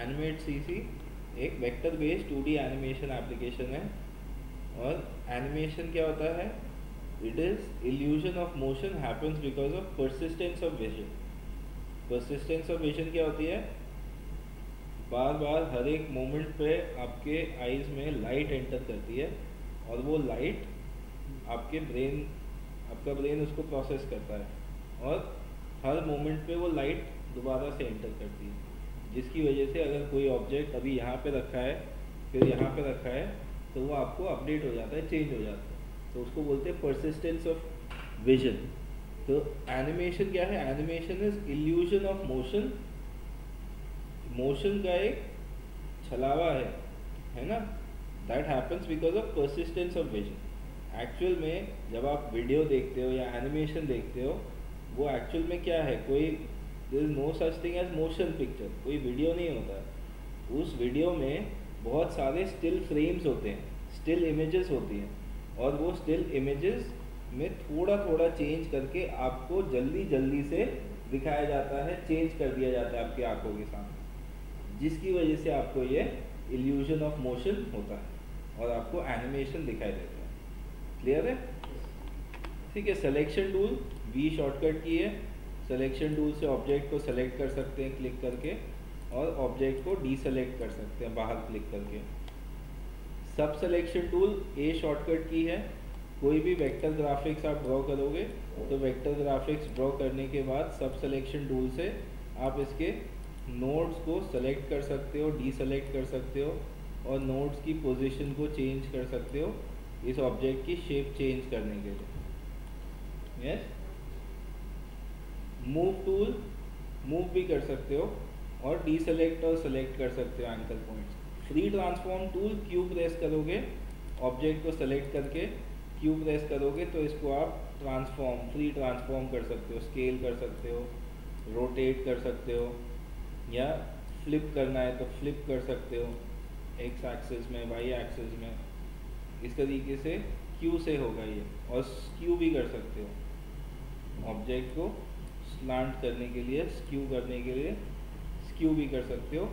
Animate CC एक vector based 2D animation application है। और एनिमेशन क्या होता है? It is illusion of motion happens because of persistence of vision. Persistence of vision क्या होती है? बार बार हर एक मोमेंट पे आपके आईज में लाइट एंटर करती है और वो लाइट आपके आपका ब्रेन उसको प्रोसेस करता है और हर मोमेंट पे वो लाइट दोबारा से एंटर करती है, जिसकी वजह से अगर कोई ऑब्जेक्ट अभी यहाँ पे रखा है फिर यहाँ पे रखा है तो वो आपको अपडेट हो जाता है, चेंज हो जाता है। तो उसको बोलते हैं परसिस्टेंस ऑफ विजन। तो एनिमेशन क्या है? Animation is illusion of motion. Motion का एक छलावा है ना, that happens because of persistence of vision. Actual में जब आप वीडियो देखते हो या एनिमेशन देखते हो, वो एक्चुअल में क्या है? कोई there is no such thing as motion picture, कोई वीडियो नहीं होता। उस वीडियो में बहुत सारे स्टिल फ्रेम्स होते हैं, स्टिल इमेजेस होती हैं, और वो स्टिल इमेजेस में थोड़ा थोड़ा चेंज करके आपको जल्दी जल्दी से दिखाया जाता है, चेंज कर दिया जाता है आपकी आंखों के सामने, जिसकी वजह से आपको ये इल्यूजन ऑफ मोशन होता है और आपको एनिमेशन दिखाई देता है। क्लियर है? ठीक है। सिलेक्शन टूल वी शॉर्टकट की है। सिलेक्शन टूल से ऑब्जेक्ट को सेलेक्ट कर सकते हैं क्लिक करके, और ऑब्जेक्ट को डीसेलेक्ट कर सकते हैं बाहर क्लिक करके। सब सिलेक्शन टूल ए शॉर्टकट की है। कोई भी वेक्टर ग्राफिक्स आप ड्रॉ करोगे तो वेक्टर ग्राफिक्स ड्रॉ करने के बाद सब सिलेक्शन टूल से आप इसके नोड्स को सेलेक्ट कर सकते हो, डीसेलेक्ट कर सकते हो, और नोड्स की पोजीशन को चेंज कर सकते हो इस ऑब्जेक्ट की शेप चेंज करने के लिए। यस। मूव टूल मूव भी कर सकते हो और डीसेलेक्ट और सेलेक्ट कर सकते हो anchor points. Free transform tool Q press करोगे, ऑब्जेक्ट को सेलेक्ट करके क्यू प्रेस करोगे तो इसको आप फ्री ट्रांसफॉर्म कर सकते हो, स्केल कर सकते हो, रोटेट कर सकते हो, या फ्लिप करना है तो फ्लिप कर सकते हो एक्स एक्सिस में, वाई एक्सिस में। इस तरीके से क्यू से होगा ये। और स्क्यू भी कर सकते हो, ऑब्जेक्ट को स्लांट करने के लिए, स्क्यू करने के लिए स्क्यू भी कर सकते हो।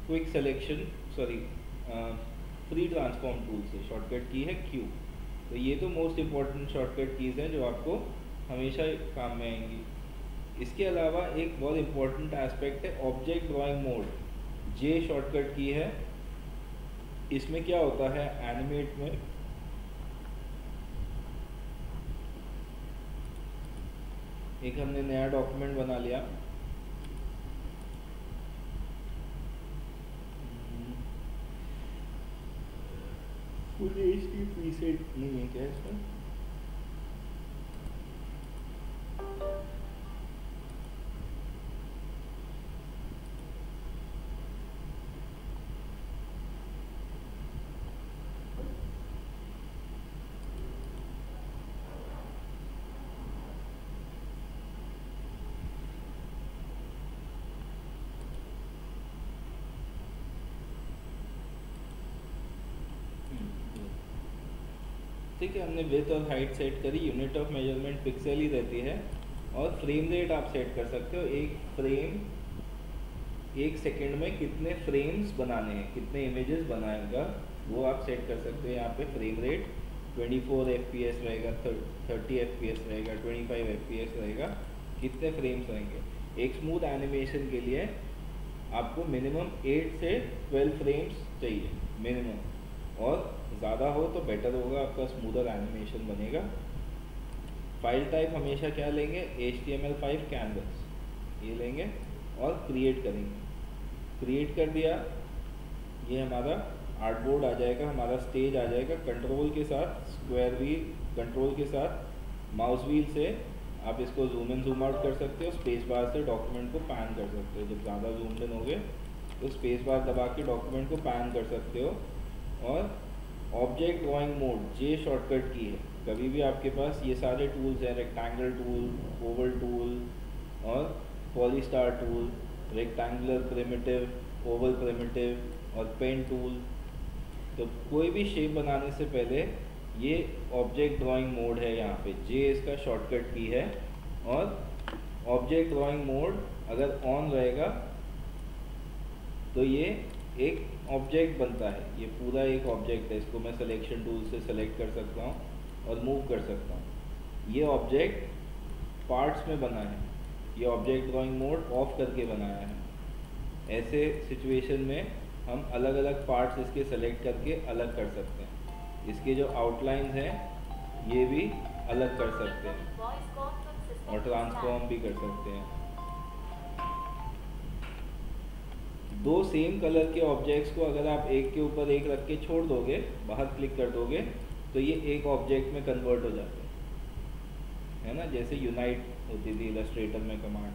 Quick selection free transform tool से शॉर्टकट की है क्यू। तो ये तो मोस्ट इम्पॉर्टेंट शॉर्टकट कीज़ हैं जो आपको हमेशा काम में आएंगी। इसके अलावा एक बहुत इम्पॉर्टेंट एस्पेक्ट है ऑब्जेक्ट ड्राइंग मोड, जे शॉर्टकट की है। इसमें क्या होता है? एनिमेट में एक हमने नया डॉक्यूमेंट बना लिया, फुल एचडी प्रीसेट नहीं है क्या इसमें? ठीक है, हमने विड्थ और हाइट सेट करी। यूनिट ऑफ मेजरमेंट पिक्सल ही रहती है, और फ्रेम रेट आप सेट कर सकते हो। एक फ्रेम 1 सेकेंड में कितने फ्रेम्स बनाने हैं, कितने इमेजेस बनाएगा वो आप सेट कर सकते हो। यहाँ पे फ्रेम रेट 24 FPS रहेगा, 30 FPS रहेगा, 25 FPS रहेगा, कितने फ्रेम्स रहेंगे। एक स्मूथ एनिमेशन के लिए आपको मिनिमम 8 से 12 फ्रेम्स चाहिए मिनिमम, और ज़्यादा हो तो बेटर होगा, आपका स्मूदर एनिमेशन बनेगा। फाइल टाइप हमेशा क्या लेंगे? HTML5 कैनवस ये लेंगे और क्रिएट करेंगे। क्रिएट कर दिया, ये हमारा आर्टबोर्ड आ जाएगा, हमारा स्टेज आ जाएगा। कंट्रोल के साथ स्क्वायर व्हील, कंट्रोल के साथ माउस व्हील से आप इसको जूम इन जूम आउट कर सकते हो। स्पेस बार से डॉक्यूमेंट को पैन कर सकते हो। जब ज़्यादा जूम इन हो गए तो स्पेस बार दबा के डॉक्यूमेंट को पैन कर सकते हो। और ऑब्जेक्ट ड्राइंग मोड जे शॉर्टकट की है। कभी भी आपके पास ये सारे टूल्स हैं, रेक्टेंगल टूल, ओवल टूल और polystar tool, rectangular primitive, oval primitive और पेन टूल। तो कोई भी शेप बनाने से पहले ये ऑब्जेक्ट ड्राइंग मोड है, यहाँ पे जे इसका शॉर्टकट की है। और ऑब्जेक्ट ड्राइंग मोड अगर ऑन रहेगा तो ये एक ऑब्जेक्ट बनता है, ये पूरा एक ऑब्जेक्ट है। इसको मैं सिलेक्शन टूल से सेलेक्ट कर सकता हूँ और मूव कर सकता हूँ। ये ऑब्जेक्ट पार्ट्स में बना है, ये ऑब्जेक्ट ड्राइंग मोड ऑफ करके बनाया है। ऐसे सिचुएशन में हम अलग अलग पार्ट्स इसके सेलेक्ट करके अलग कर सकते हैं। इसके जो आउटलाइंस हैं ये भी अलग कर सकते हैं और ट्रांसफॉर्म भी कर सकते हैं। दो सेम कलर के ऑब्जेक्ट्स को अगर आप एक के ऊपर एक रख के छोड़ दोगे, बाहर क्लिक कर दोगे, तो ये एक ऑब्जेक्ट में कन्वर्ट हो जाते हैं, है ना। जैसे यूनाइट होती थी इलस्ट्रेटर में कमांड,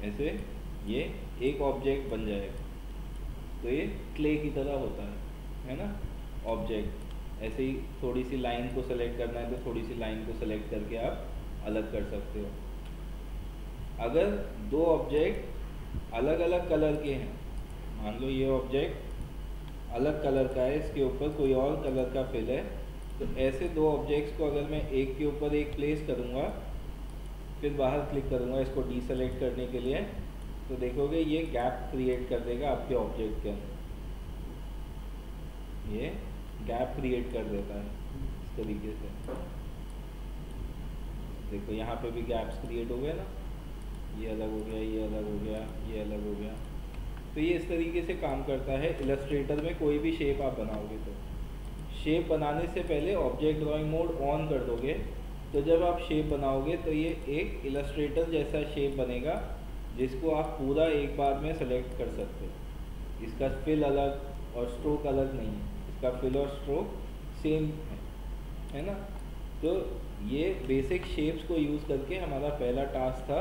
ऐसे ये एक ऑब्जेक्ट बन जाएगा। तो ये क्ले की तरह होता है ना ऑब्जेक्ट। ऐसे ही थोड़ी सी लाइन को सेलेक्ट करना है तो थोड़ी सी लाइन को सेलेक्ट करके आप अलग कर सकते हो। अगर दो ऑब्जेक्ट अलग अलग कलर के हैं, मान लो ये ऑब्जेक्ट अलग कलर का है, इसके ऊपर कोई और कलर का फिल है, तो ऐसे दो ऑब्जेक्ट्स को अगर मैं एक के ऊपर एक प्लेस करूँगा, फिर बाहर क्लिक करूँगा इसको डीसेलेक्ट करने के लिए, तो देखोगे ये गैप क्रिएट कर देगा आपके ऑब्जेक्ट के अंदर। ये गैप क्रिएट कर देता है इस तरीके से। देखो यहाँ पे भी गैप्स क्रिएट हो गए ना, ये अलग हो गया, ये अलग हो गया, ये अलग हो गया। तो ये इस तरीके से काम करता है इलस्ट्रेटर में। कोई भी शेप आप बनाओगे तो शेप बनाने से पहले ऑब्जेक्ट ड्राइंग मोड ऑन कर दोगे, तो जब आप शेप बनाओगे तो ये एक इलस्ट्रेटर जैसा शेप बनेगा, जिसको आप पूरा एक बार में सेलेक्ट कर सकते हो। इसका फिल अलग और स्ट्रोक अलग नहीं है, इसका फिल और स्ट्रोक सेम है ना। तो ये बेसिक शेप्स को यूज़ करके हमारा पहला टास्क था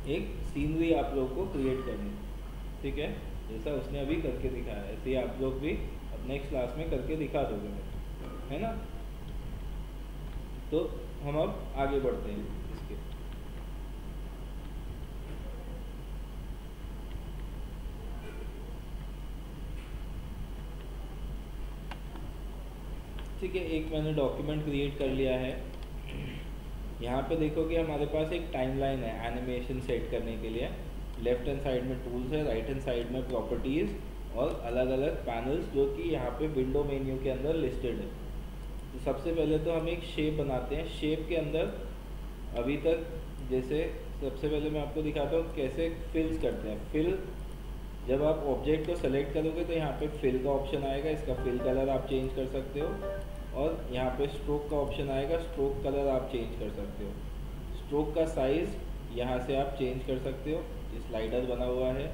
एक सीनरी आप लोग को क्रिएट करनी, ठीक है। जैसा उसने अभी करके दिखाया ऐसे ही आप लोग भी अब नेक्स्ट क्लास में करके दिखा दोगे, है ना। तो हम अब आगे बढ़ते हैं इसके। ठीक है, एक मैंने डॉक्यूमेंट क्रिएट कर लिया है। यहाँ पे देखोगे हमारे पास एक टाइमलाइन है एनिमेशन सेट करने के लिए। लेफ्ट हैंड साइड में टूल्स है, राइट हैंड साइड में प्रॉपर्टीज़ और अलग अलग पैनल्स जो कि यहाँ पे विंडो मेन्यू के अंदर लिस्टेड है। तो सबसे पहले तो हम एक शेप बनाते हैं। शेप के अंदर अभी तक जैसे सबसे पहले मैं आपको दिखाता हूँ कैसे फिल्स करते हैं। फिल, जब आप ऑब्जेक्ट को सेलेक्ट करोगे तो यहाँ पे फिल का ऑप्शन आएगा, इसका फिल कलर आप चेंज कर सकते हो। और यहाँ पे स्ट्रोक का ऑप्शन आएगा, स्ट्रोक कलर आप चेंज कर सकते हो। स्ट्रोक का साइज़ यहाँ से आप चेंज कर सकते हो, ये स्लाइडर बना हुआ है,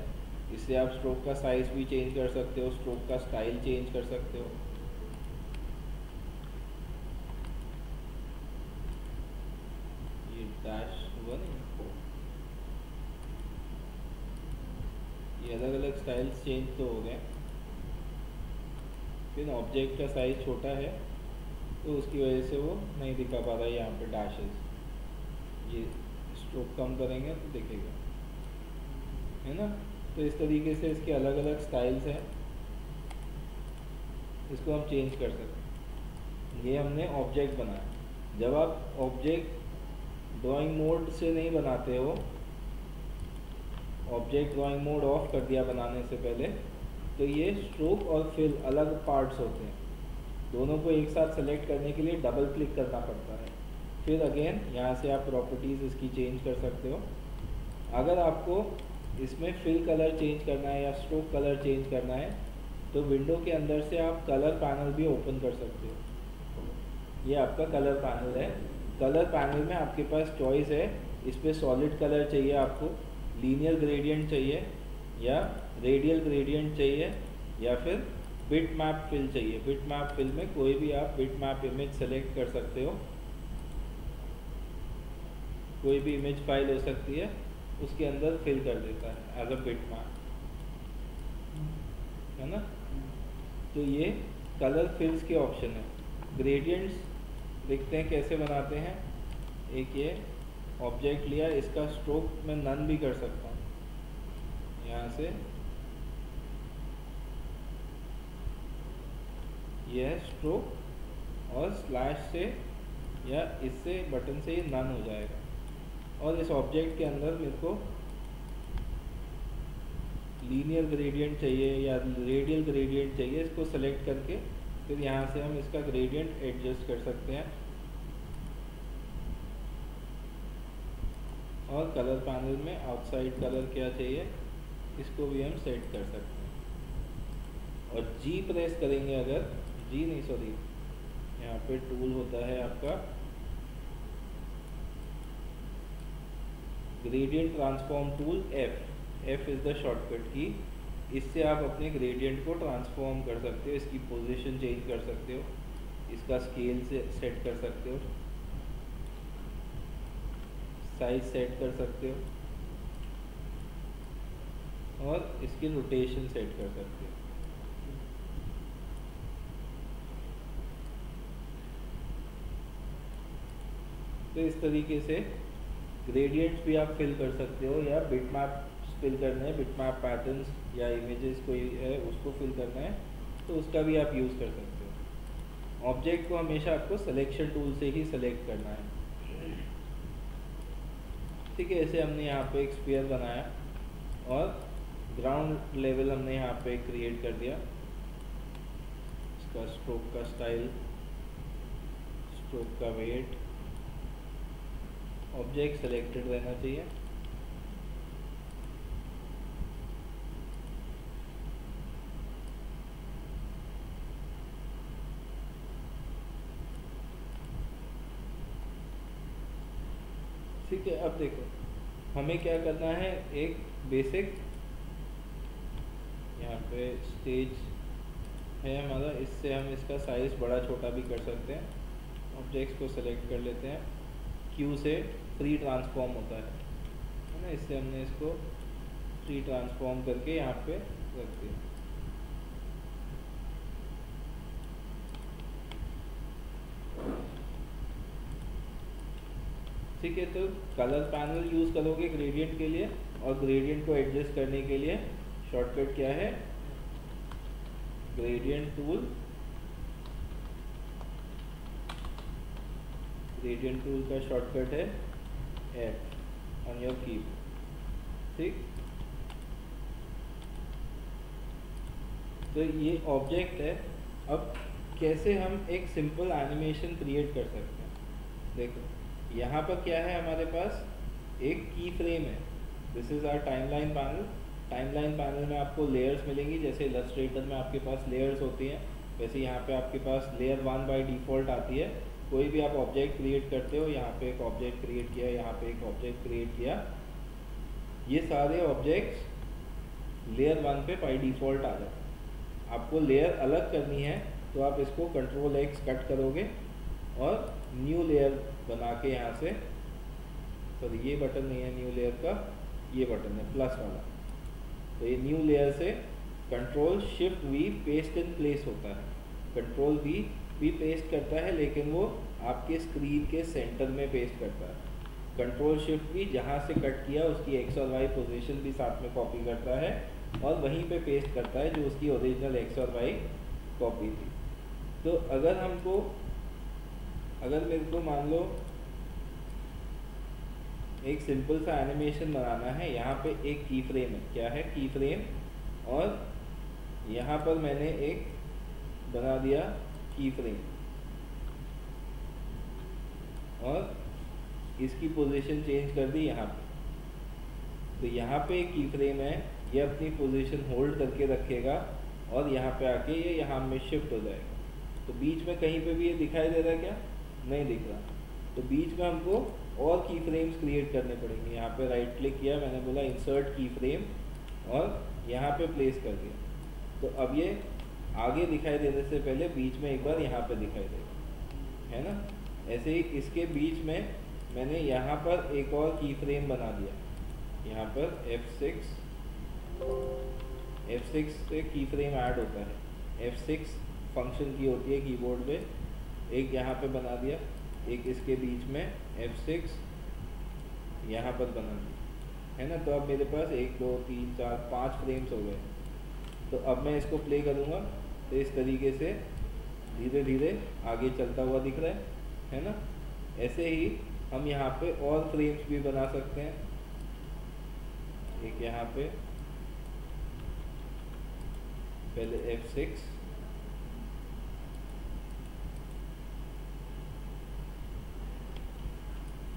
इससे आप स्ट्रोक का साइज़ भी चेंज कर सकते हो, स्ट्रोक का स्टाइल चेंज कर सकते हो। ये डैश हुआ नहीं, ये अलग अलग स्टाइल्स चेंज तो हो गए। फिर ऑब्जेक्ट का साइज़ छोटा है तो उसकी वजह से वो नहीं दिखा पा रहा है यहाँ पे डैशेस। ये स्ट्रोक कम करेंगे तो दिखेगा, है ना। तो इस तरीके से इसके अलग अलग स्टाइल्स हैं, इसको हम चेंज कर सकते हैं। ये हमने ऑब्जेक्ट बनाया। जब आप ऑब्जेक्ट ड्राइंग मोड से नहीं बनाते हो, ऑब्जेक्ट ड्राइंग मोड ऑफ कर दिया बनाने से पहले, तो ये स्ट्रोक और फिल अलग पार्ट्स होते हैं। दोनों को एक साथ सेलेक्ट करने के लिए डबल क्लिक करना पड़ता है। फिर अगेन यहाँ से आप प्रॉपर्टीज़ इसकी चेंज कर सकते हो। अगर आपको इसमें फिल कलर चेंज करना है या स्ट्रोक कलर चेंज करना है तो विंडो के अंदर से आप कलर पैनल भी ओपन कर सकते हो। ये आपका कलर पैनल है। कलर पैनल में आपके पास चॉइस है, इस पर सॉलिड कलर चाहिए आपको, लीनियर ग्रेडियंट चाहिए या रेडियल ग्रेडियंट चाहिए, या फिर बिट मैप फिल चाहिए। बिट मैप फिल में कोई भी आप बिट मैप इमेज सेलेक्ट कर सकते हो, कोई भी इमेज फाइल हो सकती है, उसके अंदर फिल कर देता है एज अ बिट मैप, है ना। तो ये कलर फिल्स के ऑप्शन है। ग्रेडियंट्स देखते हैं कैसे बनाते हैं। एक ये ऑब्जेक्ट लिया, इसका स्ट्रोक मैं नन भी कर सकता हूँ, यहाँ से यह है स्ट्रोक, और स्लैश से या इससे बटन से ये नन हो जाएगा। और इस ऑब्जेक्ट के अंदर मेरे को लीनियर ग्रेडियंट चाहिए या रेडियल ग्रेडियंट चाहिए, इसको सेलेक्ट करके फिर यहाँ से हम इसका ग्रेडियंट एडजस्ट कर सकते हैं। और कलर पैनल में आउटसाइड कलर क्या चाहिए इसको भी हम सेट कर सकते हैं। और जी प्रेस करेंगे अगर, जी नहीं सॉरी, यहाँ पे टूल होता है आपका gradient transform tool, F is the shortcut की। इससे आप अपने ग्रेडियंट को ट्रांसफॉर्म कर सकते हो, इसकी पोजीशन चेंज कर सकते हो, इसका स्केल से सेट कर सकते हो, साइज सेट कर सकते हो और इसकी रोटेशन सेट कर सकते हो। तो इस तरीके से ग्रेडियंट्स भी आप फिल कर सकते हो, या बिटमैप फिल करना है, बिटमैप पैटर्न्स या इमेजेस कोई है उसको फिल करना है तो उसका भी आप यूज़ कर सकते हो। ऑब्जेक्ट को हमेशा आपको सिलेक्शन टूल से ही सिलेक्ट करना है। ठीक है, ऐसे हमने यहाँ पे एक स्फीयर बनाया और ग्राउंड लेवल हमने यहाँ पे क्रिएट कर दिया। इसका स्ट्रोक का स्टाइल, स्ट्रोक का वेट, ऑब्जेक्ट सेलेक्टेड रहना चाहिए। ठीक है, अब देखो हमें क्या करना है, एक बेसिक यहाँ पे स्टेज है हमारा, इससे हम इसका साइज़ बड़ा छोटा भी कर सकते हैं। ऑब्जेक्ट्स को सेलेक्ट कर लेते हैं, क्यू से फ्री ट्रांसफॉर्म होता है ना, इससे हमने इसको फ्री ट्रांसफॉर्म करके यहाँ पे रख दिया। ठीक है, तो कलर पैनल यूज़ करोगे ग्रेडियंट के लिए, और ग्रेडियंट को एडजस्ट करने के लिए शॉर्टकट क्या है, ग्रेडियंट टूल। ग्रेडियंट टूल का शॉर्टकट है F ऑन योर कीबोर्ड। ठीक, तो ये ऑब्जेक्ट है। अब कैसे हम एक सिंपल एनिमेशन क्रिएट कर सकते हैं, देखो यहाँ पर क्या है, हमारे पास एक की फ्रेम है, this is our timeline panel. Timeline panel में आपको लेयर्स मिलेंगी, जैसे इलस्ट्रेटर में आपके पास लेयर्स होती हैं, वैसे यहाँ पे आपके पास लेयर 1 बाय डिफ़ॉल्ट आती है। कोई भी आप ऑब्जेक्ट क्रिएट करते हो, यहाँ पे एक ऑब्जेक्ट क्रिएट किया, यहाँ पे एक ऑब्जेक्ट क्रिएट किया, ये सारे ऑब्जेक्ट्स लेयर 1 पे बाय डिफ़ॉल्ट आ जाते हैं। आपको लेयर अलग करनी है तो आप इसको कंट्रोल X कट करोगे और न्यू लेयर बना के यहाँ से, सॉरी ये बटन नहीं है न्यू लेयर का, ये बटन है प्लस वाला, तो ये न्यू लेयर से control shift V paste in place होता है। कंट्रोल V भी पेस्ट करता है, लेकिन वो आपके स्क्रीन के सेंटर में पेस्ट करता है। कंट्रोल शिफ्ट V जहाँ से कट किया उसकी X और Y पोजीशन भी साथ में कॉपी करता है और वहीं पे पेस्ट करता है जो उसकी ओरिजिनल X और Y कॉपी थी। तो अगर मेरे को मान लो एक सिंपल सा एनिमेशन बनाना है, यहाँ पे एक की फ्रेम है, क्या है की फ्रेम, और यहाँ पर मैंने एक बना दिया की फ्रेम और इसकी पोजीशन चेंज कर दी यहाँ पे। तो यहाँ पे एक की फ्रेम है, ये अपनी पोजीशन होल्ड करके रखेगा और यहाँ पे आके ये यहाँ में शिफ्ट हो जाएगा। तो बीच में कहीं पे भी ये दिखाई दे रहा है क्या, नहीं दिख रहा, तो बीच में हमको और की फ्रेम्स क्रिएट करने पड़ेंगे। यहाँ पे राइट क्लिक किया, मैंने बोला इंसर्ट की फ्रेम और यहाँ पे प्लेस कर दिया, तो अब ये आगे दिखाई देने से पहले बीच में एक बार यहाँ पे दिखाई देगा, है ना। ऐसे ही इसके बीच में मैंने यहाँ पर एक और की फ्रेम बना दिया, यहाँ पर F6 से की फ्रेम ऐड होता है, F6 फंक्शन की होती है कीबोर्ड पे, एक यहाँ पे बना दिया, एक इसके बीच में F6 यहाँ पर बना दिया, है ना। तो अब मेरे पास 1 2 3 4 5 फ्रेम्स हो गए। तो अब मैं इसको प्ले करूँगा तो इस तरीके से धीरे धीरे आगे चलता हुआ दिख रहा है ना। ऐसे ही हम यहाँ पे और फ्रेम्स भी बना सकते हैं। एक यहाँ पे पहले F6,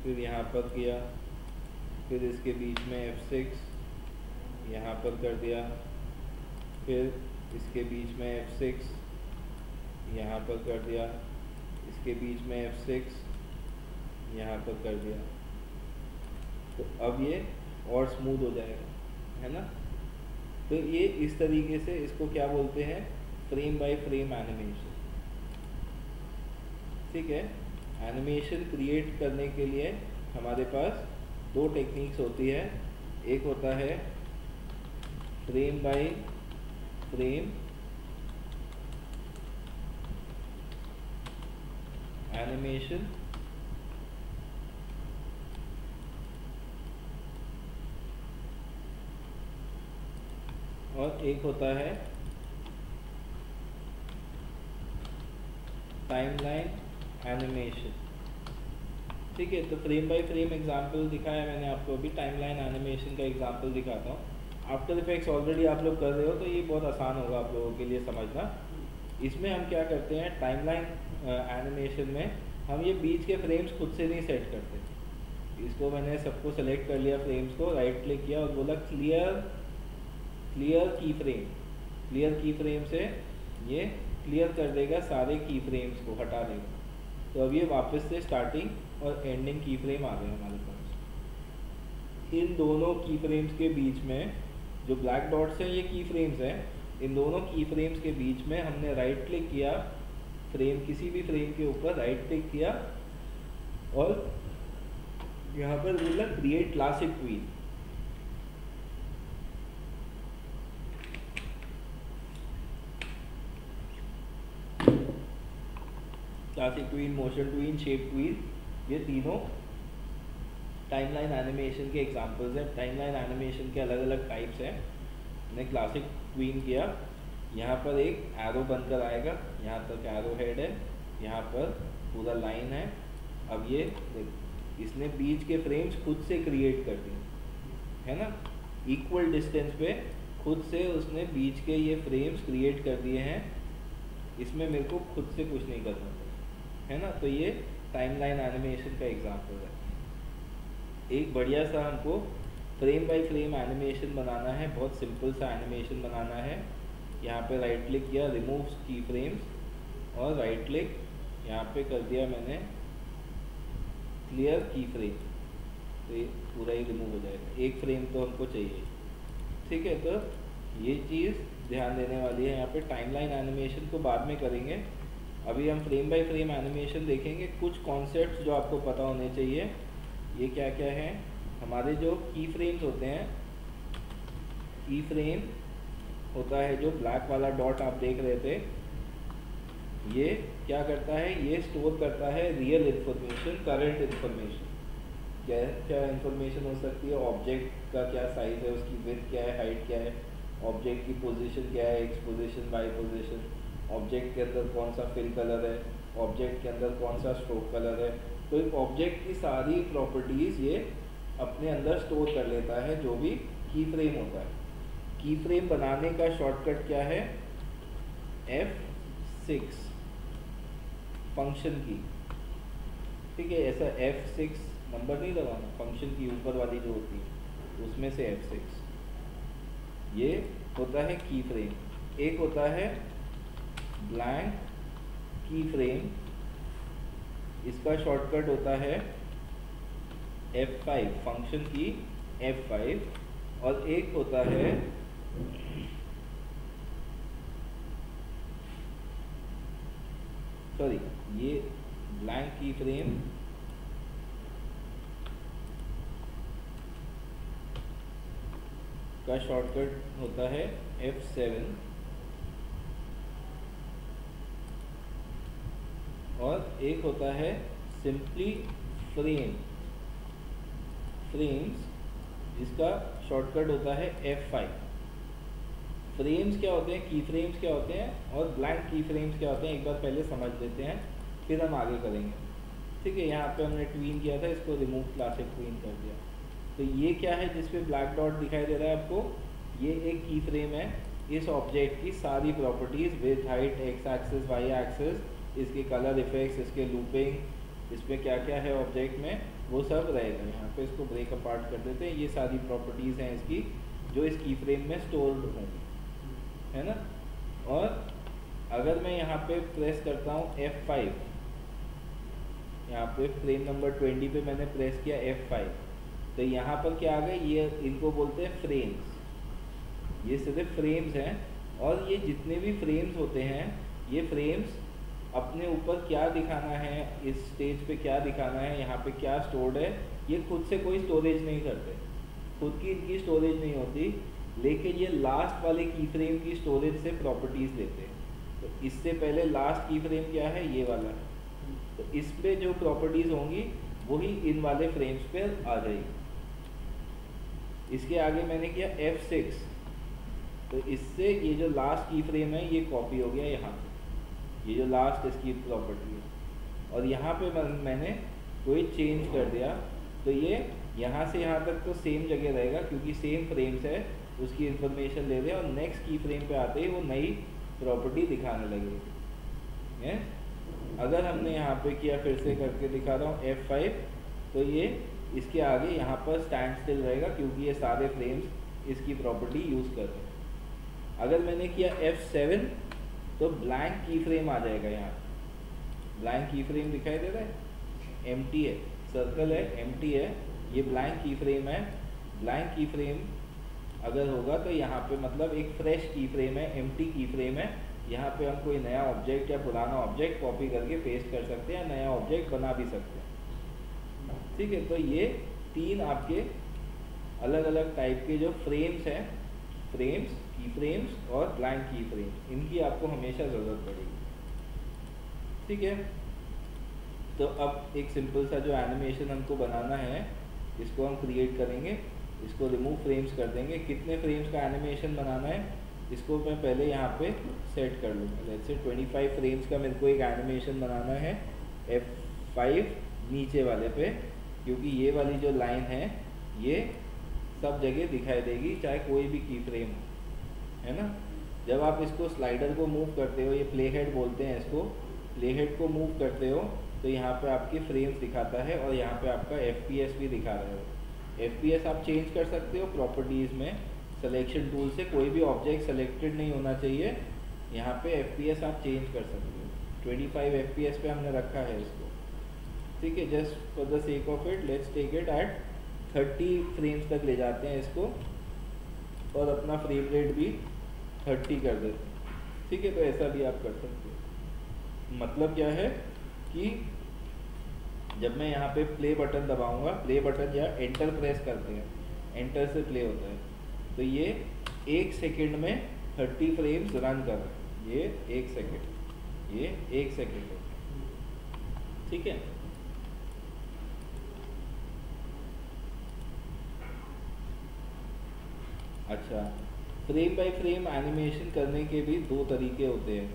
फिर यहाँ पर किया, फिर इसके बीच में F6 यहाँ पर कर दिया, फिर इसके बीच में F6 यहाँ पर कर दिया, इसके बीच में F6 यहाँ पर कर दिया। तो अब ये और स्मूथ हो जाएगा, है ना। तो ये इस तरीके से, इसको क्या बोलते हैं, फ्रेम बाय फ्रेम एनिमेशन। ठीक है। एनिमेशन क्रिएट करने के लिए हमारे पास दो टेक्निक्स होती है। एक होता है फ्रेम बाय फ्रेम एनिमेशन, और एक होता है टाइमलाइन एनिमेशन। ठीक है। तो फ्रेम बाय फ्रेम एग्जांपल दिखाया मैंने आपको, अभी टाइमलाइन एनिमेशन का एग्जांपल दिखाता हूँ। आफ्टर इफेक्ट्स ऑलरेडी आप लोग कर रहे हो, तो ये बहुत आसान होगा आप लोगों के लिए समझना। इसमें हम क्या करते हैं, टाइमलाइन एनिमेशन में हम ये बीच के फ्रेम्स खुद से नहीं सेट करते। इसको मैंने सबको सेलेक्ट कर लिया, फ्रेम्स को राइट क्लिक किया और बोला क्लियर की फ्रेम। क्लियर की फ्रेम से ये क्लियर कर देगा, सारे की फ्रेम्स को हटा देगा। तो अब ये वापस से स्टार्टिंग और एंडिंग की फ्रेम आ गए हमारे पास। इन दोनों की फ्रेम्स के बीच में जो ब्लैक डॉट्स हैं, ये की फ्रेम्स हैं। इन दोनों की फ्रेम्स के बीच में हमने राइट क्लिक किया, फ्रेम किसी भी फ्रेम के ऊपर राइट क्लिक किया और यहाँ पर बोला create classic tween. Classic tween, motion tween, shape tween, ये तीनों टाइमलाइन एनिमेशन के एग्जांपल्स हैं। टाइमलाइन एनिमेशन के अलग अलग टाइप्स हैं। मैंने क्लासिक ट्वीन किया, यहाँ पर एक एरो बनकर आएगा, यहाँ तक एरो हेड है, यहाँ पर पूरा लाइन है। अब ये इसने बीच के फ्रेम्स खुद से क्रिएट कर दिए, है ना। इक्वल डिस्टेंस पे खुद से उसने बीच के ये फ्रेम्स क्रिएट कर दिए हैं। इसमें मेरे को खुद से कुछ नहीं करना, है ना। तो ये टाइमलाइन एनिमेशन का एग्जांपल है। एक बढ़िया सा हमको फ्रेम बाय फ्रेम एनिमेशन बनाना है, बहुत सिंपल सा एनिमेशन बनाना है। यहाँ पे राइट क्लिक किया, रिमूव की फ्रेम्स, और राइट क्लिक यहाँ पे कर दिया मैंने क्लियर की फ्रेम। तो ये पूरा ही रिमूव हो जाएगा, एक फ्रेम तो हमको चाहिए। ठीक है। तो ये चीज़ ध्यान देने वाली है। यहाँ पे टाइमलाइन एनिमेशन को बाद में करेंगे, अभी हम फ्रेम बाय फ्रेम एनिमेशन देखेंगे। कुछ कॉन्सेप्ट्स जो आपको पता होने चाहिए, ये क्या क्या है। हमारे जो की फ्रेम्स होते हैं, की फ्रेम होता है जो ब्लैक वाला डॉट आप देख रहे थे, ये क्या करता है, ये स्टोर करता है रियल इन्फॉर्मेशन, करंट इन्फॉर्मेशन। क्या क्या इन्फॉर्मेशन हो सकती है, ऑब्जेक्ट का क्या साइज़ है, उसकी विड्थ क्या है, हाइट क्या है, ऑब्जेक्ट की पोजीशन क्या है, X position, Y position, object के अंदर कौन सा फिल कलर है, ऑब्जेक्ट के अंदर कौन सा स्ट्रोक कलर है। तो ऑब्जेक्ट की सारी प्रॉपर्टीज़ ये अपने अंदर स्टोर कर लेता है, जो भी की फ्रेम होता है। की फ्रेम बनाने का शॉर्टकट क्या है, F6 फंक्शन की। ठीक है। ऐसा F6 नंबर नहीं लगाना, फंक्शन की ऊपर वाली जो होती है उसमें से F6, ये होता है की फ्रेम। एक होता है ब्लैंक की फ्रेम, इसका शॉर्टकट होता है F5 फंक्शन की F5। और एक होता है सॉरी, ये ब्लैंक की फ्रेम का शॉर्टकट होता है F7। और एक होता है सिंपली फ्रेम्स, इसका शॉर्टकट होता है F5। फ्रेम्स क्या होते हैं, की फ्रेम्स क्या होते हैं और ब्लैंक की फ्रेम्स क्या होते हैं, एक बार पहले समझ लेते हैं, फिर हम आगे करेंगे। ठीक है, यहाँ पे हमने ट्वीन किया था, इसको रिमूव क्लासिक ट्वीन कर दिया। तो ये क्या है जिसपे ब्लैक डॉट दिखाई दे रहा है आपको, ये एक की फ्रेम है। इस ऑब्जेक्ट की सारी properties, width, height, X axis, Y axis, इसके कलर इफेक्ट्स, इसके लूपिंग, इसमें क्या क्या है ऑब्जेक्ट में, वो सब रहेगा। यहाँ पे इसको ब्रेक अपार्ट कर देते हैं। ये सारी प्रॉपर्टीज़ हैं इसकी जो इस की फ्रेम में स्टोर्ड होंगी, है ना। और अगर मैं यहाँ पे प्रेस करता हूँ F5, यहाँ पे फ्रेम नंबर 20 पे मैंने प्रेस किया F5, तो यहाँ पर क्या आ गए, ये इनको बोलते हैं फ्रेम्स। ये सिर्फ फ्रेम्स हैं, और ये जितने भी फ्रेम्स होते हैं, ये फ्रेम्स अपने ऊपर क्या दिखाना है, इस स्टेज पे क्या दिखाना है, यहाँ पे क्या स्टोर्ड है, ये खुद से कोई स्टोरेज नहीं करते, खुद की इनकी स्टोरेज नहीं होती, लेकिन ये लास्ट वाले की फ्रेम की स्टोरेज से प्रॉपर्टीज़ लेते हैं। तो इससे पहले लास्ट की फ्रेम क्या है, ये वाला है, तो इस पे जो प्रॉपर्टीज़ होंगी वही इन वाले फ्रेम्स पे आ जाएगी। इसके आगे मैंने किया F6, तो इससे ये जो लास्ट की फ्रेम है ये कॉपी हो गया यहाँ पे, ये जो लास्ट इसकी प्रॉपर्टी है। और यहाँ पे मैंने कोई चेंज कर दिया, तो ये यहाँ से यहाँ तक तो सेम जगह रहेगा, क्योंकि सेम फ्रेम्स है, उसकी इंफॉर्मेशन ले रहे हैं, और नेक्स्ट की फ्रेम पे आते ही वो नई प्रॉपर्टी दिखाने लगेगी है। अगर हमने यहाँ पे किया, फिर से करके दिखा रहा हूँ F5, तो ये इसके आगे यहाँ पर स्टैंड स्टिल रहेगा, क्योंकि ये सारे फ्रेम्स इसकी प्रॉपर्टी यूज़ कर रहे हैं। अगर मैंने किया F7, तो ब्लैंक की फ्रेम आ जाएगा। यहाँ ब्लैंक की फ्रेम दिखाई दे रहा है, एम्प्टी है, सर्कल है, एम्प्टी है, ये ब्लैंक की फ्रेम है। ब्लैंक की फ्रेम अगर होगा तो यहाँ पे मतलब एक फ्रेश की फ्रेम है, एम्प्टी की फ्रेम है। यहाँ पे हम कोई नया ऑब्जेक्ट या पुराना ऑब्जेक्ट कॉपी करके पेस्ट कर सकते हैं, या नया ऑब्जेक्ट बना भी सकते हैं। ठीक है, तो ये तीन आपके अलग अलग टाइप के जो फ्रेम्स हैं, फ्रेम्स, की फ्रेम्स और ब्लैंक की फ्रेम्स, इनकी आपको हमेशा ज़रूरत पड़ेगी। ठीक है, तो अब एक सिंपल सा जो एनिमेशन हमको बनाना है, इसको हम क्रिएट करेंगे। इसको रिमूव फ्रेम्स कर देंगे। कितने फ्रेम्स का एनिमेशन बनाना है, इसको मैं पहले यहाँ पे सेट कर लूँगा। जैसे 25 फ्रेम्स का मेरे को एक एनिमेशन बनाना है F5 नीचे वाले पे, क्योंकि ये वाली जो लाइन है ये सब जगह दिखाई देगी, चाहे कोई भी की फ्रेम हो, है ना। जब आप इसको स्लाइडर को मूव करते हो, ये प्ले हेड बोलते हैं इसको, प्ले हेड को मूव करते हो तो यहाँ पे आपकी फ्रेम्स दिखाता है, और यहाँ पे आपका FPS भी दिखा रहा है। FPS आप चेंज कर सकते हो प्रॉपर्टीज़ में, सिलेक्शन टूल से कोई भी ऑब्जेक्ट सेलेक्टेड नहीं होना चाहिए। यहाँ पे FPS आप चेंज कर सकते हो। 25 FPS पे हमने रखा है इसको। ठीक है, just for the sake of it let's take it at 30 frames तक ले जाते हैं इसको, और अपना फ्रेम रेट भी 30 कर देते हैं। ठीक है, तो ऐसा भी आप कर सकते हो। मतलब क्या है कि जब मैं यहाँ पे प्ले बटन दबाऊंगा, प्ले बटन या एंटर प्रेस करते हैं, एंटर से प्ले होता है, तो ये 1 सेकेंड में 30 फ्रेम्स रन कर रहे हैं। ये 1 सेकेंड, ये 1 सेकेंड है। ठीक है, अच्छा, फ्रेम बाय फ्रेम एनिमेशन करने के भी 2 तरीके होते हैं।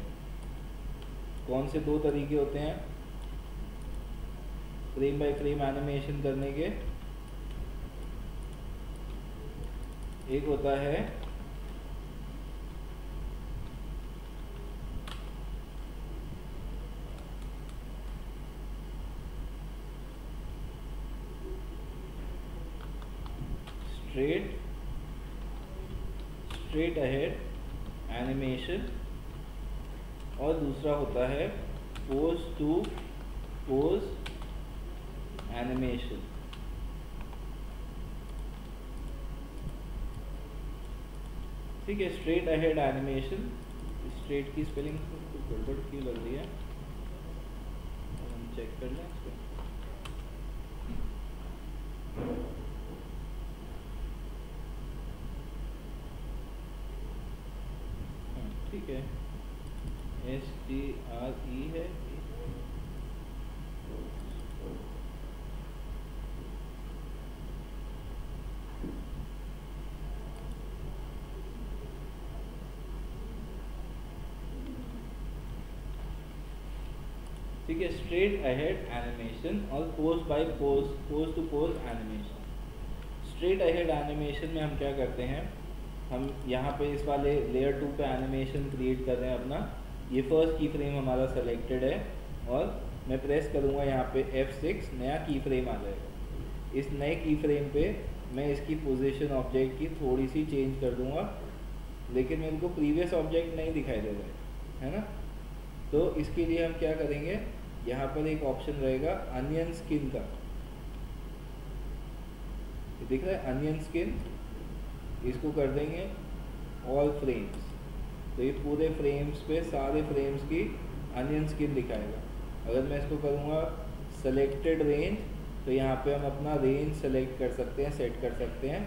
कौन से 2 तरीके होते हैं फ्रेम बाय फ्रेम एनिमेशन करने के? एक होता है स्ट्रेट अहेड एनिमेशन, और दूसरा होता है पोज टू पोज एनिमेशन। ठीक है, स्ट्रेट अहेड एनिमेशन, स्ट्रेट की स्पेलिंग गड़बड़ क्यों लग रही है, हम चेक कर लें इसको। ठीक है, STRE है। ठीक है, स्ट्रेट अहेड एनिमेशन और pose by pose, pose to pose animation. Straight ahead animation में हम क्या करते हैं, हम यहाँ पे इस वाले लेयर 2 पे एनिमेशन क्रिएट कर रहे हैं अपना। ये फर्स्ट की फ्रेम हमारा सेलेक्टेड है और मैं प्रेस करूँगा यहाँ पे F6, नया की फ्रेम आ जाएगा। इस नए की फ्रेम पे मैं इसकी पोजीशन ऑब्जेक्ट की थोड़ी सी चेंज कर दूँगा, लेकिन मेरे को प्रीवियस ऑब्जेक्ट नहीं दिखाई दे रहा है ना। तो इसके लिए हम क्या करेंगे, यहाँ पर एक ऑप्शन रहेगा अनियन स्किन का, दिख रहा है अनियन स्किन, इसको कर देंगे ऑल फ्रेम्स। तो ये पूरे फ्रेम्स पे सारे फ्रेम्स की अनियन स्किन दिखाएगा। अगर मैं इसको करूँगा सेलेक्टेड रेंज, तो यहाँ पे हम अपना रेंज सेलेक्ट कर सकते हैं, सेट कर सकते हैं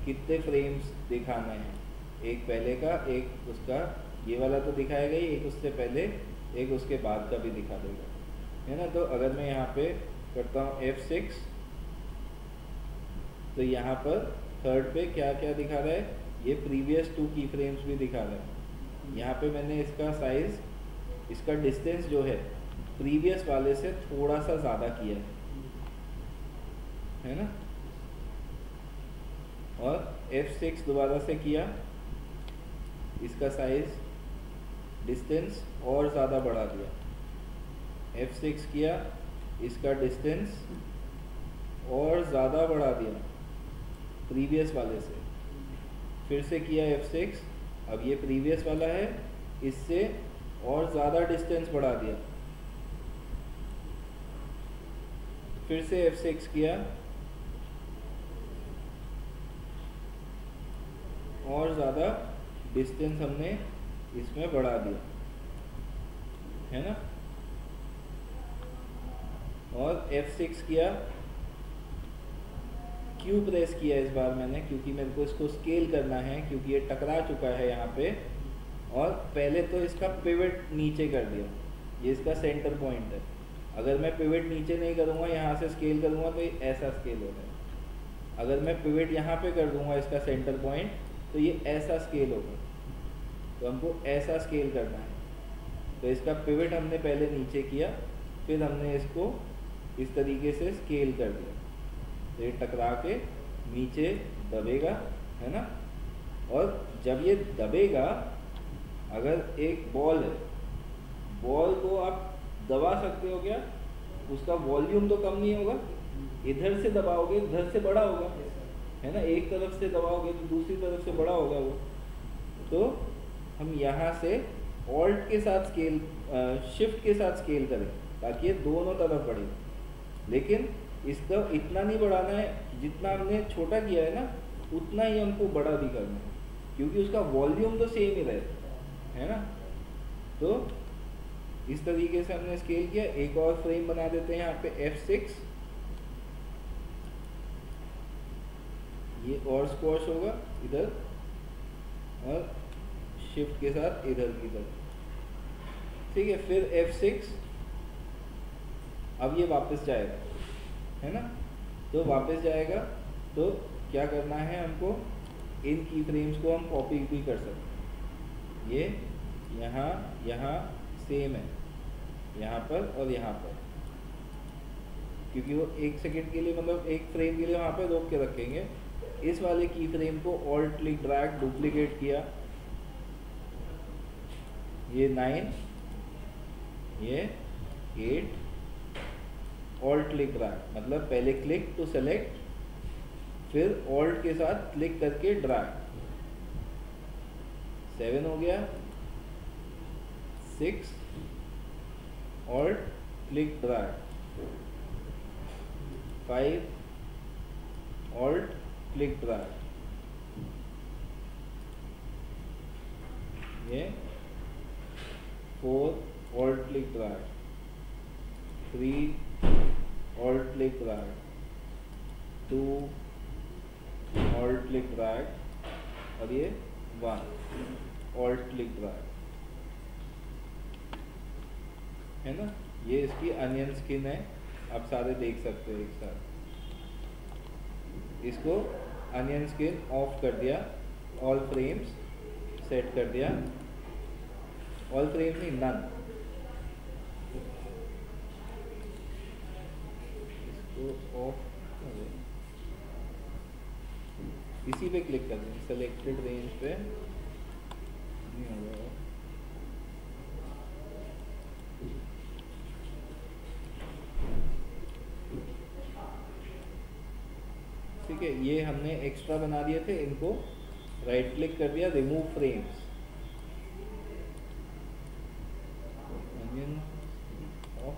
कितने फ्रेम्स दिखाना है, एक पहले का एक उसका, ये वाला तो दिखाएगा ही, एक उससे पहले एक उसके बाद का भी दिखा देगा, है ना। तो अगर मैं यहाँ पे करता हूँ F6, तो यहाँ पर थर्ड पे क्या क्या दिखा रहा है, ये प्रीवियस 2 की फ्रेम्स भी दिखा रहा है। यहाँ पे मैंने इसका साइज, इसका डिस्टेंस जो है प्रीवियस वाले से थोड़ा सा ज़्यादा किया है ना। और F6 दोबारा से किया, इसका साइज डिस्टेंस और ज़्यादा बढ़ा दिया। F6 किया, इसका डिस्टेंस और ज़्यादा बढ़ा दिया प्रीवियस वाले से। फिर से किया F6, अब ये प्रीवियस वाला है, इससे और ज़्यादा डिस्टेंस बढ़ा दिया। फिर से F6 किया और ज़्यादा डिस्टेंस हमने इसमें बढ़ा दिया, है ना। और F6 किया, Q प्रेस किया इस बार मैंने, क्योंकि मेरे को इसको स्केल करना है, क्योंकि ये टकरा चुका है यहाँ पे। और पहले तो इसका पिवट नीचे कर दिया, ये इसका सेंटर पॉइंट है। अगर मैं पिवट नीचे नहीं करूँगा, यहाँ से स्केल करूँगा, तो ये ऐसा स्केल होगा। अगर मैं पिवट यहाँ पे कर दूँगा इसका सेंटर पॉइंट, तो ये ऐसा स्केल होगा। तो हमको ऐसा स्केल करना है। तो इसका पिवट हमने पहले नीचे किया, फिर हमने इसको इस तरीके से स्केल कर दिया, तो ये टकरा के नीचे दबेगा, है ना। और जब ये दबेगा, अगर एक बॉल है, बॉल को आप दबा सकते हो क्या, उसका वॉल्यूम तो कम नहीं होगा। इधर से दबाओगे इधर से बड़ा होगा, है ना। एक तरफ से दबाओगे तो दूसरी तरफ से बड़ा होगा वो। तो हम यहाँ से ऑल्ट के साथ स्केल, शिफ्ट के साथ स्केल करें, ताकि ये दोनों तरफ बढ़े। लेकिन इसका इतना नहीं बढ़ाना है, जितना हमने छोटा किया है ना, उतना ही हमको बड़ा भी करना है, क्योंकि उसका वॉल्यूम तो सेम ही रहे, है ना। तो इस तरीके से हमने स्केल किया। एक और फ्रेम बना देते हैं यहाँ पे F6, ये और स्क्वॉश होगा इधर, और शिफ्ट के साथ इधर की तरफ, ठीक है। फिर F6, अब ये वापस जाएगा, है ना। तो वापस जाएगा, तो क्या करना है हमको, इन की फ्रेम्स को हम कॉपी भी कर सकते हैं। ये यहाँ यहाँ सेम है, यहाँ पर और यहाँ पर, क्योंकि वो एक सेकंड के लिए, मतलब एक फ्रेम के लिए वहाँ पे रोक के रखेंगे। इस वाले की फ्रेम को ऑल्ट क्लिक ड्रैग डुप्लीकेट किया, ये 9, ये 8, ऑल्ट क्लिक ड्रैग, मतलब पहले क्लिक टू सेलेक्ट, फिर ऑल्ट के साथ क्लिक करके ड्रैग। 7 हो गया, 6, alt click drag, 5, alt click drag, ये 4, alt click drag, 3, alt click drag, 2, alt click drag, और ये 1, ऑल्ट क्लिक ड्रैग, है ना। ये इसकी अनियन स्किन है, आप सारे देख सकते हो एक साथ। इसको अनियन स्किन ऑफ कर दिया, ऑल फ्रेम्स सेट कर दिया, ऑल फ्रेम्स नहीं, नन, इसको ऑफ, इसी पे क्लिक कर दें, सेलेक्टेड रेंज पे नहीं होगा। ठीक है, ये हमने एक्स्ट्रा बना दिए थे, इनको राइट क्लिक कर दिया, रिमूव फ्रेम्स, ऑफ।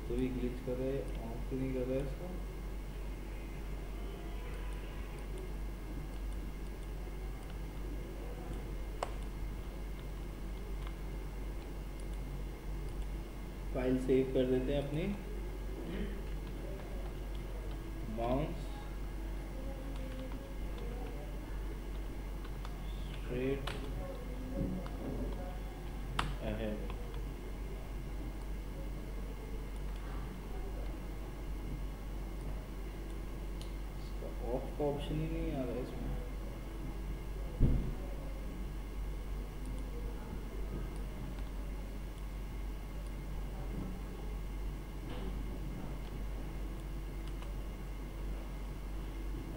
तो भी ग्लिच कर रहे, ऑफ नहीं कर रहा है इसको। फाइल सेव कर देते हैं अपनी, बाउंस स्ट्रेट अहेड। ऑफ का ऑप्शन ही नहीं आ रहा है इसमें।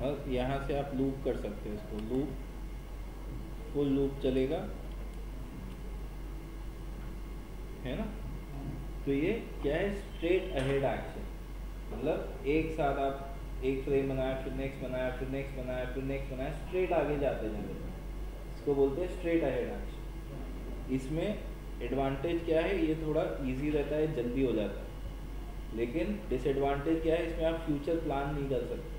और यहाँ से आप लूप कर सकते हो इसको, लूप, फुल लूप चलेगा, है ना। तो ये क्या है, स्ट्रेट अहेड एक्शन, मतलब एक साथ आप एक फ्रेम बनाया, फिर नेक्स्ट बनाया, फिर नेक्स्ट बनाया, फिर नेक्स्ट बनाया, स्ट्रेट आगे जाते जाते, इसको बोलते हैं स्ट्रेट अहेड एक्शन। इसमें एडवांटेज क्या है, ये थोड़ा इजी रहता है, जल्दी हो जाता है। लेकिन डिसएडवांटेज क्या है, इसमें आप फ्यूचर प्लान नहीं कर सकते।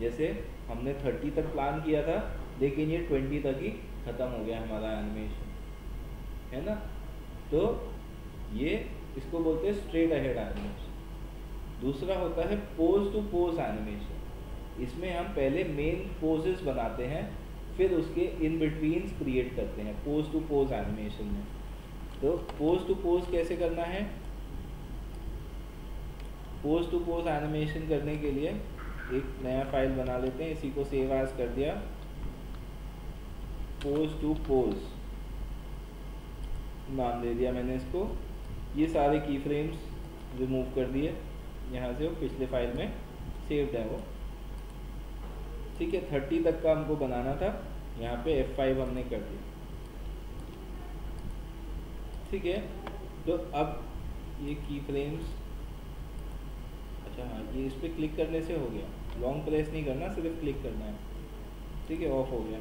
जैसे हमने 30 तक प्लान किया था, लेकिन ये 20 तक ही ख़त्म हो गया हमारा एनिमेशन, है ना। तो ये इसको बोलते हैं स्ट्रेट अहेड एनिमेशन। दूसरा होता है पोज टू पोज एनिमेशन। इसमें हम पहले मेन पोजेस बनाते हैं, फिर उसके इन बिटवीन्स क्रिएट करते हैं पोज टू पोज एनिमेशन में। तो पोज टू पोज कैसे करना है, पोज टू पोज एनिमेशन करने के लिए एक नया फाइल बना लेते हैं, इसी को सेव एज कर दिया, पोज टू पोज नाम दे दिया मैंने इसको। ये सारे की फ्रेम्स रिमूव कर दिए यहाँ से, वो पिछले फाइल में सेव्ड है वो। ठीक है, 30 तक का हमको बनाना था, यहाँ पे F5 हमने कर दिया। ठीक है, तो अब ये की फ्रेम्स, अच्छा हाँ, ये इस पर क्लिक करने से हो गया, लॉन्ग प्रेस नहीं करना, सिर्फ क्लिक करना है। ठीक है, ऑफ हो गया।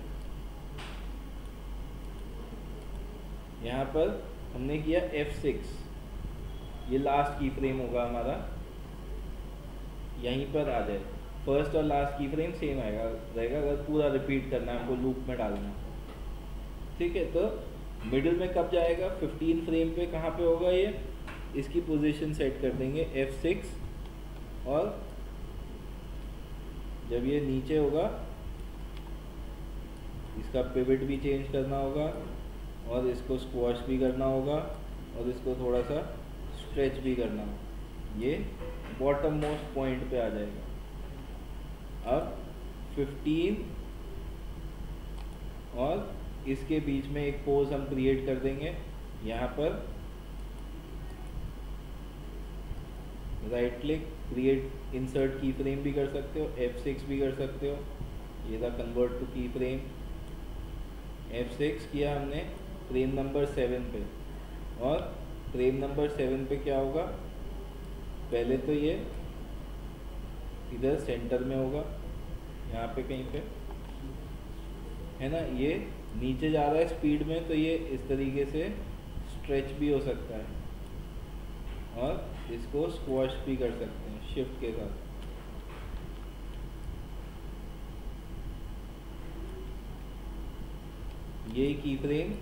यहाँ पर हमने किया F6, ये लास्ट की फ्रेम होगा हमारा, यहीं पर आ जाए। फर्स्ट और लास्ट की फ्रेम सेम आएगा रहेगा, अगर पूरा रिपीट करना है हमको, लूप में डालना है। ठीक है, तो मिडिल में कब जाएगा, 15 फ्रेम पे कहाँ पे होगा ये, इसकी पोजीशन सेट कर देंगे F6, और जब ये नीचे होगा इसका पिवट भी चेंज करना होगा, और इसको स्क्वॉश भी करना होगा, और इसको थोड़ा सा स्ट्रेच भी करना होगा, ये बॉटम मोस्ट पॉइंट पे आ जाएगा। अब 15 और इसके बीच में एक पोज हम क्रिएट कर देंगे, यहाँ पर राइट क्लिक, क्रिएट इंसर्ट की फ्रेम भी कर सकते हो, F6 भी कर सकते हो, ये था कन्वर्ट टू की फ्रेम। F6 किया हमने फ्रेम नंबर 7 पे, और फ्रेम नंबर 7 पे क्या होगा, पहले तो ये इधर सेंटर में होगा, यहाँ पे कहीं पे, है ना। ये नीचे जा रहा है स्पीड में, तो ये इस तरीके से स्ट्रेच भी हो सकता है, और इसको स्क्वॉश भी कर सकते हैं शिफ्ट के साथ। ये की फ्रेम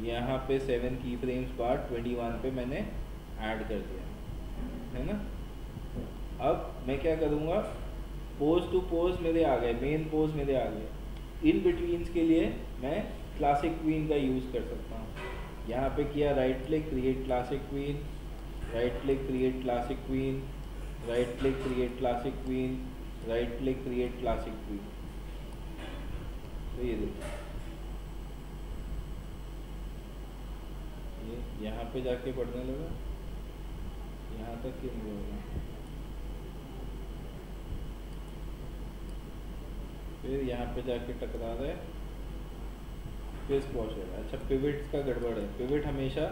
यहाँ पे 7 की फ्रेम्स बाद 21 पे मैंने ऐड कर दिया, है ना। अब मैं क्या करूँगा, पोज टू पोज मेरे आ गए, मेन पोज मेरे आ गए। इन बिटवीन्स के लिए मैं क्लासिक क्वीन का यूज़ कर सकता हूँ। यहाँ पे किया right click create classic queen, right click create classic queen, right click create classic queen, right click create classic queen. तो ये देखिए, ये यहाँ पे जाके पढ़ने लगा, यहाँ तक क्यों नहीं होगा। फिर यहाँ पे जाके टकरा रहा है, फिर स्क्वॉश हो रहा है। अच्छा, पिवट का गड़बड़ है, पिवट हमेशा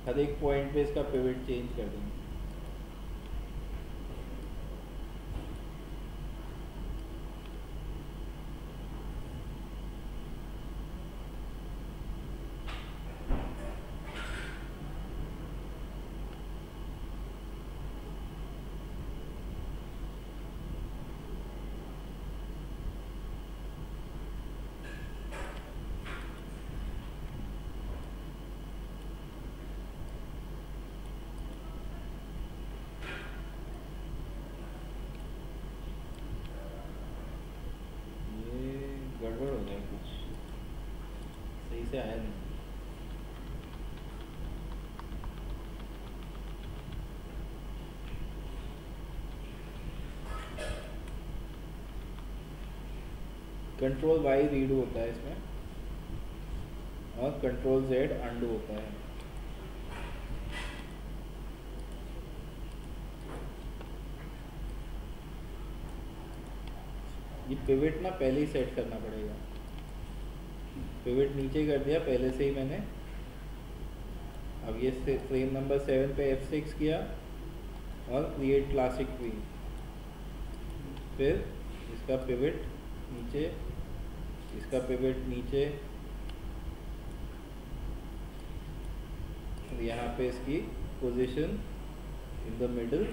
हर एक पॉइंट पे इसका पिवट चेंज कर देंगे। गड़बड़ हो जाए, कुछ सही से आया नहीं। कंट्रोल वाई रीडू होता है इसमें, और कंट्रोल जेड अंडू होता है। ये पिवट ना पहले ही सेट करना पड़ेगा। पिवट नीचे कर दिया पहले से ही मैंने। अब ये फ्रेम नंबर 7 पे F6 किया और क्रिएट क्लासिक क्वीन, फिर इसका पिवट नीचे, इसका पिवट नीचे, और यहाँ पे इसकी पोजीशन इन द मिडल,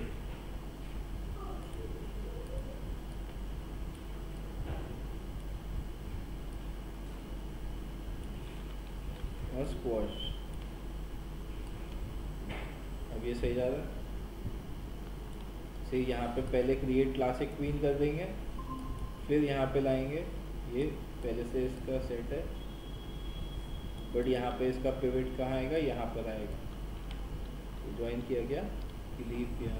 और स्क्वॉश। अब ये सही जा रहा है। सही, यहाँ पे पहले क्रिएट क्लासिक क्वीन कर देंगे, फिर यहाँ पे लाएंगे, ये पहले से इसका सेट है, बट यहाँ पे इसका पिवट कहाँ आएगा, यहाँ पर आएगा। तो ज्वाइन किया गया, लीव किया,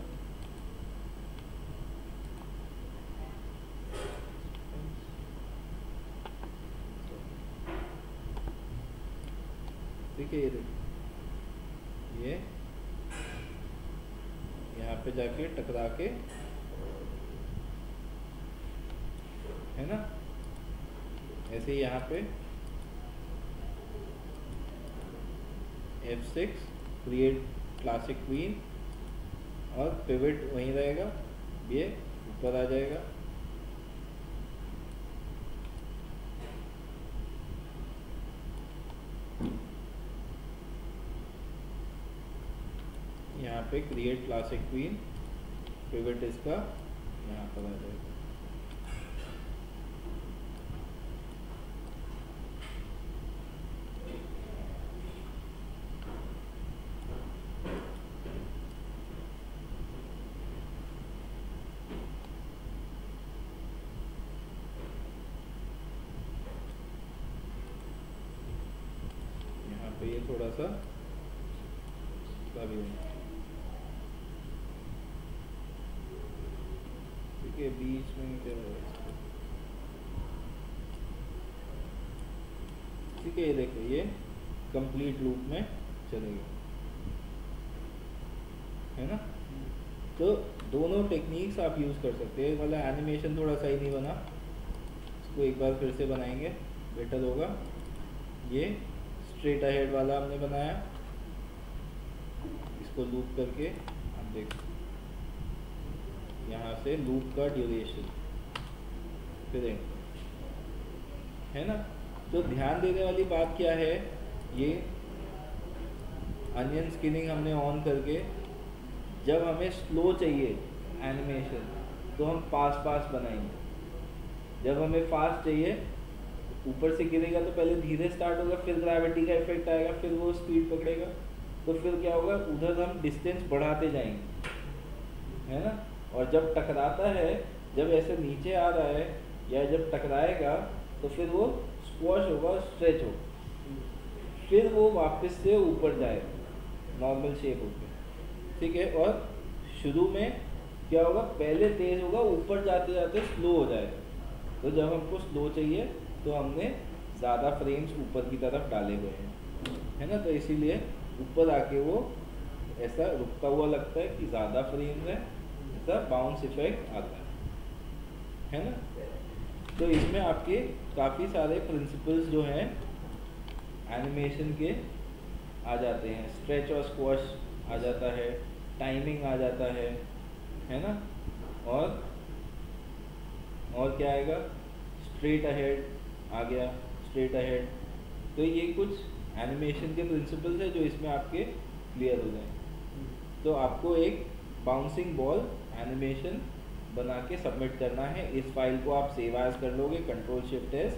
ठीक है। ये देखिए, ये यहाँ पे जाके टकरा के, है ना। ऐसे ही यहाँ पे F6 क्रिएट क्लासिक क्वीन, और पिवट वहीं रहेगा, ये ऊपर आ जाएगा। यहाँ पे क्रिएट क्लासिक क्वीन, पिवट इसका यहाँ पर आ जाएगा। यहाँ पे ये थोड़ा सा भी है, ठीक है। बीच में क्या है, ठीक है। ये देखो, ये कंप्लीट लूप में चलेगा, है ना। तो दोनों टेक्निक्स आप यूज़ कर सकते हैं। वाला एनिमेशन थोड़ा सही नहीं बना, इसको एक बार फिर से बनाएंगे, बेटर होगा। ये स्ट्रेट अहेड वाला हमने बनाया, इसको लूप करके आप देख, यहाँ से लूप का ड्यूरेशन, फिर है ना। तो ध्यान देने वाली बात क्या है, ये अनियन स्किनिंग हमने ऑन करके, जब हमें स्लो चाहिए एनिमेशन तो हम पास पास बनाएंगे, जब हमें फास्ट चाहिए ऊपर से गिरेगा तो पहले धीरे स्टार्ट होगा, फिर ग्रेविटी का इफेक्ट आएगा, फिर वो स्पीड पकड़ेगा, तो फिर क्या होगा, उधर हम डिस्टेंस बढ़ाते जाएंगे, है ना। और जब टकराता है, जब ऐसे नीचे आ रहा है या जब टकराएगा तो फिर वो स्क्वॉश होगा, स्ट्रेच होगा, फिर वो वापस से ऊपर जाएगा नॉर्मल शेप होकर, ठीक है। और शुरू में क्या होगा, पहले तेज होगा, ऊपर जाते जाते स्लो हो जाएगा। तो जब हमको स्लो चाहिए तो हमने ज़्यादा फ्रेम्स ऊपर की तरफ डाले हुए हैं, है ना। तो इसीलिए ऊपर आके वो ऐसा रुकता हुआ लगता है कि ज़्यादा फ्रेम्स है, ऐसा बाउंस इफेक्ट आता है ना। तो इसमें आपके काफ़ी सारे प्रिंसिपल्स जो हैं एनिमेशन के आ जाते हैं। स्ट्रेच और स्क्वॉश आ जाता है, टाइमिंग आ जाता है ना। और क्या आएगा, स्ट्रेट अहेड आ गया, स्ट्रेट अहेड। तो ये कुछ एनिमेशन के प्रिंसिपल्स है जो इसमें आपके क्लियर हो जाए। तो आपको एक बाउंसिंग बॉल एनिमेशन बना के सबमिट करना है। इस फाइल को आप सेव एज कर लोगे, कंट्रोल शिफ्ट एस,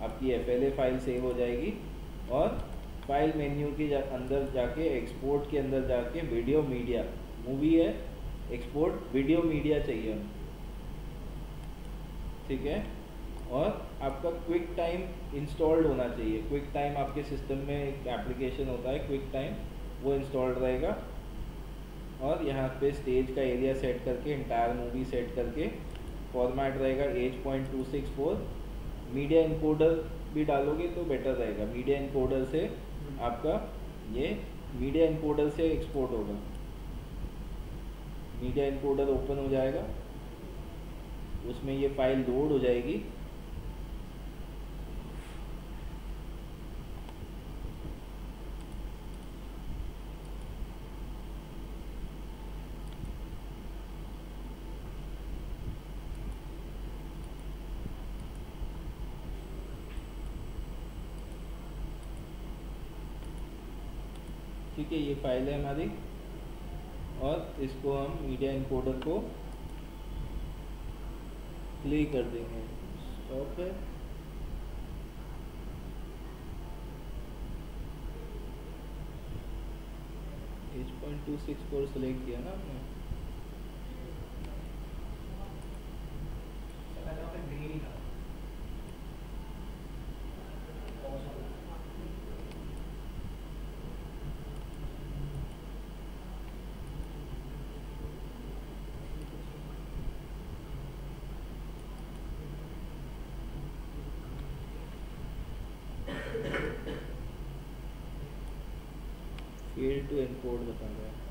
आपकी FLA फाइल सेव हो जाएगी। और फाइल मेन्यू के अंदर जाके, एक्सपोर्ट के अंदर जाके, वीडियो मीडिया, मूवी है, एक्सपोर्ट वीडियो मीडिया चाहिए हमें, ठीक है। और आपका क्विक टाइम इंस्टॉल्ड होना चाहिए। क्विक टाइम आपके सिस्टम में एक एप्लीकेशन होता है क्विक टाइम, वो इंस्टॉल्ड रहेगा। और यहाँ पे स्टेज का एरिया सेट करके, इंटायर मूवी सेट करके, फॉर्मेट रहेगा H.264। मीडिया इनकोडर भी डालोगे तो बेटर रहेगा। मीडिया इनकोडर से आपका ये मीडिया इनकोडर से एक्सपोर्ट होगा। मीडिया इनकोडर ओपन हो जाएगा, उसमें ये फाइल लोड हो जाएगी। ठीक है, ये फाइल है हमारी। और इसको हम मीडिया इनकोडर को प्ले कर देंगे। स्टॉप है, H.264 सेलेक्ट किया ना हमने। फेल टू एनकोड बता रहा है।